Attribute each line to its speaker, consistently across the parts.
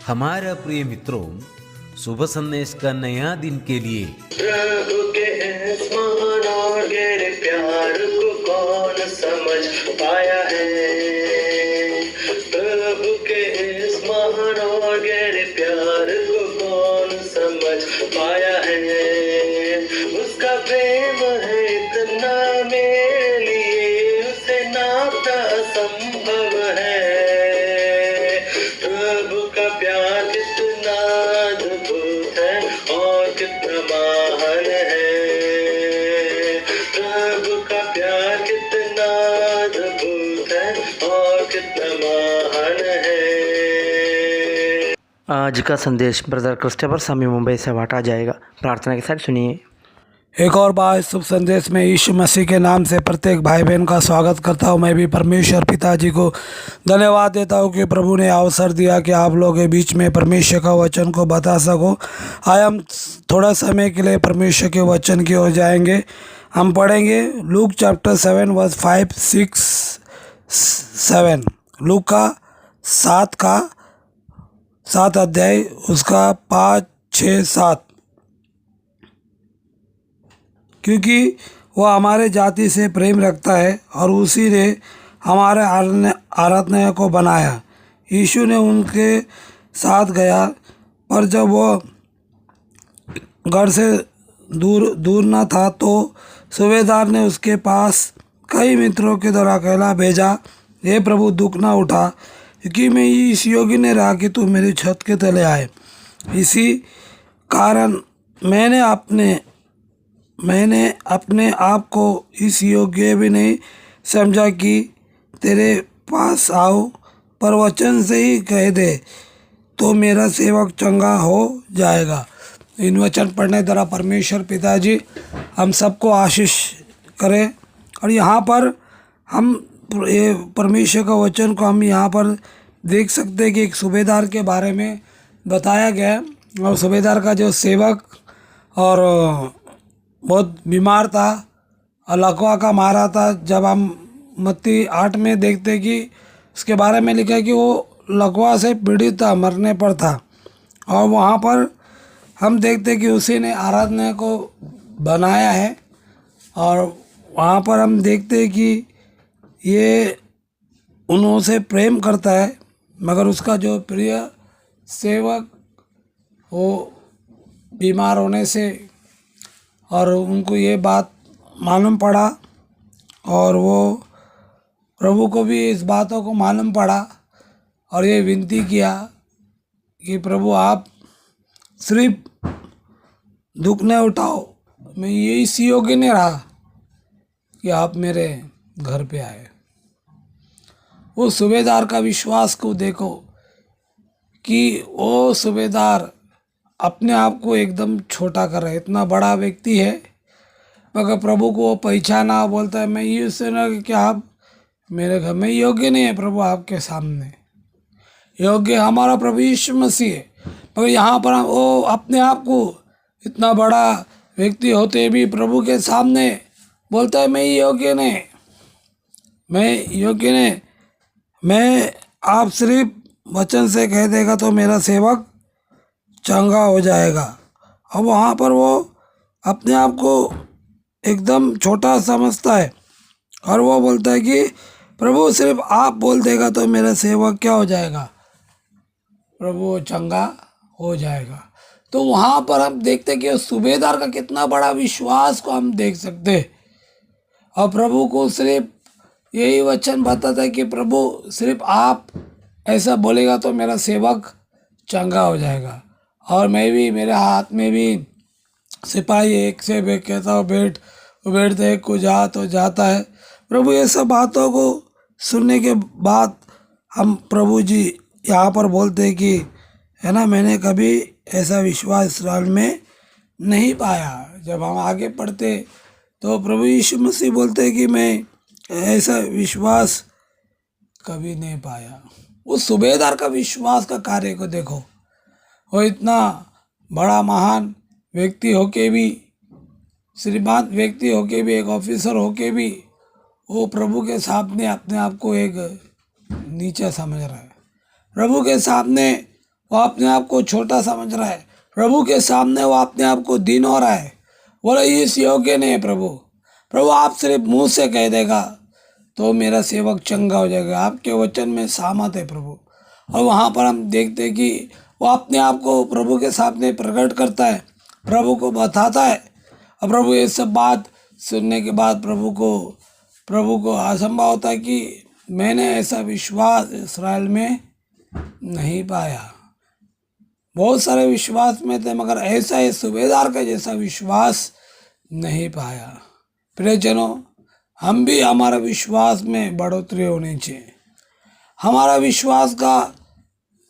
Speaker 1: हमारा प्रिय मित्रों, शुभ संदेश का नया दिन के लिए
Speaker 2: प्रभु के इस महान और गहरे प्यार को कौन समझ पाया है। प्रभु के इस महान और गहरे प्यार को कौन समझ पाया है। उसका प्रेम है इतना मेरे लिए, उसे नापना असंभव है। प्रभु का प्यार कितना अद्भुत है और कितना महान है। प्रभु का प्यार कितना अद्भुत है और कितना महान है।
Speaker 3: आज का संदेश ब्रदर क्रिस्टोफर स्वामी मुंबई से बांटा जाएगा। प्रार्थना के साथ सुनिए।
Speaker 4: एक और बार शुभ संदेश में यीशु मसीह के नाम से प्रत्येक भाई बहन का स्वागत करता हूं। मैं भी परमेश्वर पिताजी को धन्यवाद देता हूं कि प्रभु ने अवसर दिया कि आप लोग के बीच में परमेश्वर का वचन को बता सको। आए हम थोड़ा समय के लिए परमेश्वर के वचन की ओर जाएंगे। हम पढ़ेंगे लूक चैप्टर 7 वर्स 5, 6, 7। लूक का 7 अध्याय उसका 5, 6, 7। क्योंकि वह हमारे जाति से प्रेम रखता है और उसी ने हमारे आराधना को बनाया। यीशु ने उनके साथ गया, पर जब वह घर से दूर न था तो सूबेदार ने उसके पास कई मित्रों के द्वारा कहला भेजा, हे प्रभु, दुख न उठा, क्योंकि मैं इस योग्य नहीं रहा कि तू मेरी छत के तले आए। इसी कारण मैंने अपने आप को इस योग्य भी नहीं समझा कि तेरे पास आओ, पर वचन से ही कह दे तो मेरा सेवक चंगा हो जाएगा। इन वचन पढ़ने द्वारा परमेश्वर पिताजी हम सबको आशीष करें। और यहाँ पर हम ये परमेश्वर का वचन को हम यहाँ पर देख सकते हैं कि एक सूबेदार के बारे में बताया गया है। और सूबेदार का जो सेवक और बहुत बीमार था और लकवा का मारा था। जब हम मत्ती 8 में देखते कि उसके बारे में लिखा है कि वो लकवा से पीड़ित था, मरने पर था। और वहाँ पर हम देखते कि उसी ने आराधना को बनाया है। और वहाँ पर हम देखते कि ये उनसे प्रेम करता है, मगर उसका जो प्रिय सेवक वो बीमार होने से और उनको ये बात मालूम पड़ा और वो प्रभु को भी इस बातों को मालूम पड़ा और ये विनती किया कि प्रभु आप सिर्फ दुख न उठाओ, मैं ये इस योग्य नहीं रहा कि आप मेरे घर पे आए। वो सूबेदार का विश्वास को देखो कि वो सूबेदार अपने आप को एकदम छोटा कर रहा है। इतना बड़ा व्यक्ति है मगर प्रभु को वो पहचाना, बोलता है मैं ये सुना कि आप मेरे घर में योग्य नहीं है प्रभु, आपके सामने योग्य हमारा प्रभु यीशु मसीह है। मगर यहाँ पर वो अपने आप को इतना बड़ा व्यक्ति होते भी प्रभु के सामने बोलता है मैं योग्य नहीं, मैं आप सिर्फ वचन से कह देगा तो मेरा सेवक चंगा हो जाएगा। और वहाँ पर वो अपने आप को एकदम छोटा समझता है और वो बोलता है कि प्रभु सिर्फ आप बोल देगा तो मेरा सेवक क्या हो जाएगा, प्रभु चंगा हो जाएगा। तो वहाँ पर हम देखते हैं कि उस सूबेदार का कितना बड़ा विश्वास को हम देख सकते हैं। और प्रभु को सिर्फ यही वचन बताता है कि प्रभु सिर्फ आप ऐसा बोलेगा तो मेरा सेवक चंगा हो जाएगा। और मैं भी, मेरे हाथ में भी सिपाही एक से एक कहता हूँ बैठते एक को जा तो जाता है। प्रभु ये सब बातों को सुनने के बाद हम प्रभु जी यहाँ पर बोलते हैं कि है ना, मैंने कभी ऐसा विश्वास इस्राएल में नहीं पाया। जब हम आगे पढ़ते तो प्रभु यीशु मसीह बोलते हैं कि मैं ऐसा विश्वास कभी नहीं पाया। उस सूबेदार का विश्वास का कार्य को देखो। वो इतना बड़ा महान व्यक्ति होके भी, श्रीमान व्यक्ति होके भी, एक ऑफिसर होके भी वो प्रभु के सामने अपने आप को एक नीचा समझ रहा है। प्रभु के सामने वो अपने आप को छोटा समझ रहा है, प्रभु के सामने वो अपने आप को दीन हो रहा है, बोले इस योग्य नहीं है प्रभु। प्रभु आप सिर्फ मुंह से कह देगा तो मेरा सेवक चंगा हो जाएगा, आपके वचन में सहमत है प्रभु। और वहाँ पर हम देखते हैं कि वो अपने आप को प्रभु के सामने प्रकट करता है, प्रभु को बताता है। और प्रभु ये सब बात सुनने के बाद प्रभु को असंभव होता है कि मैंने ऐसा विश्वास इस्राएल में नहीं पाया। बहुत सारे विश्वास में थे मगर ऐसा ये सूबेदार का जैसा विश्वास नहीं पाया। प्रियजनों, हम भी हमारा विश्वास में बढ़ोतरी होनी चाहिए, हमारा विश्वास का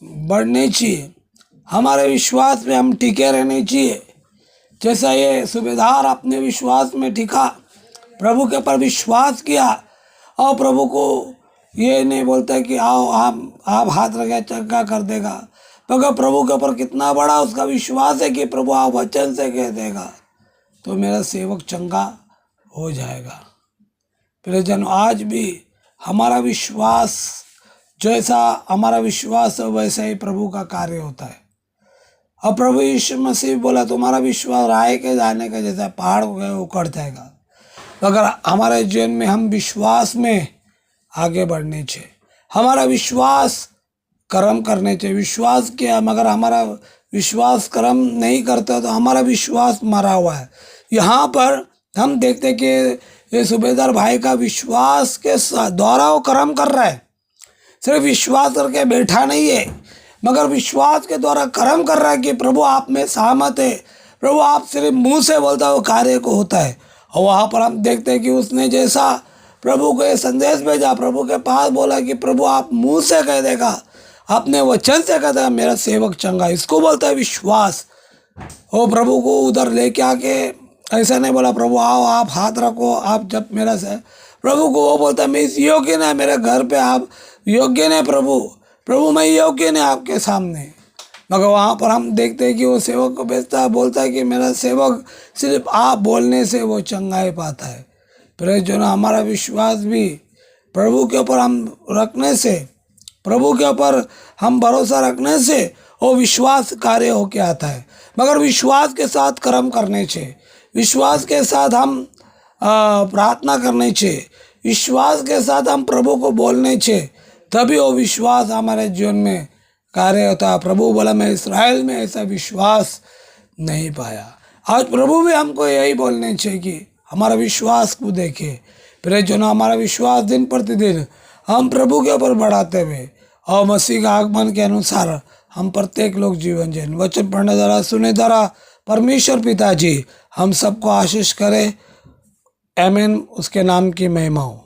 Speaker 4: बढ़ने चाहिए, हमारे विश्वास में हम टिके रहने चाहिए। जैसा ये सूबेदार अपने विश्वास में टिका, प्रभु के ऊपर विश्वास किया और प्रभु को ये नहीं बोलता कि आओ आप हाथ रखे चंगा कर देगा, मगर प्रभु के ऊपर कितना बड़ा उसका विश्वास है कि प्रभु आप वचन से कह देगा तो मेरा सेवक चंगा हो जाएगा। प्रियजन, आज भी हमारा विश्वास, जैसा हमारा विश्वास है वैसा ही प्रभु का कार्य होता है। और प्रभु यीशु मसीह बोला तुम्हारा विश्वास राह के जाने का जैसा पहाड़ हो गया उखड़ जाएगा। अगर हमारे जीवन में हम विश्वास में आगे बढ़ने चाहिए, हमारा विश्वास कर्म करने चाहिए। विश्वास किया मगर हमारा विश्वास कर्म नहीं करता तो हमारा विश्वास मरा हुआ है। यहाँ पर हम देखते कि ये सूबेदार भाई का विश्वास के द्वारा वो कर्म कर रहा है, सिर्फ विश्वास करके बैठा नहीं है मगर विश्वास के द्वारा कर्म कर रहा है कि प्रभु आप में सहमत है, प्रभु आप सिर्फ मुंह से बोलता वो कार्य को होता है। और वहाँ पर हम देखते हैं कि उसने जैसा प्रभु को ये संदेश भेजा, प्रभु के पास बोला कि प्रभु आप मुंह से कह देगा, अपने वचन से कह देगा मेरा सेवक चंगा, इसको बोलता है विश्वास। वो प्रभु को उधर लेके आके ऐसा नहीं बोला प्रभु आओ आप हाथ रखो आप जब मेरा से, प्रभु को वो बोलता है मैं इस योग्य नहीं, मेरे घर पे आप योग्य नहीं प्रभु मैं योग्य नहीं आपके सामने। मगर वहाँ पर हम देखते हैं कि वो सेवक को भेजता है, बोलता है कि मेरा सेवक सिर्फ आप बोलने से वो चंगाई पाता है। फिर जो ना हमारा विश्वास भी प्रभु के ऊपर हम रखने से, प्रभु के ऊपर हम भरोसा रखने से वो विश्वास कार्य होके आता है। मगर विश्वास के साथ कर्म करने चाहिए, विश्वास के साथ हम प्रार्थना करनी चाहिए, विश्वास के साथ हम प्रभु को बोलने चाहिए, तभी वो विश्वास हमारे जीवन में कार्य होता है। प्रभु बोला मैं इस्राएल में ऐसा विश्वास नहीं पाया। आज प्रभु भी हमको यही बोलने चाहिए कि हमारा विश्वास को देखे, फिर जो ना हमारा विश्वास दिन प्रतिदिन हम प्रभु के ऊपर बढ़ाते हुए और मसीह का आगमन के अनुसार हम प्रत्येक लोग जीवन जिए। वचन पढ़ने द्वारा सुने द्वारा परमेश्वर पिताजी हम सबको आशीष करे। आमीन। उसके नाम की महिमा हो।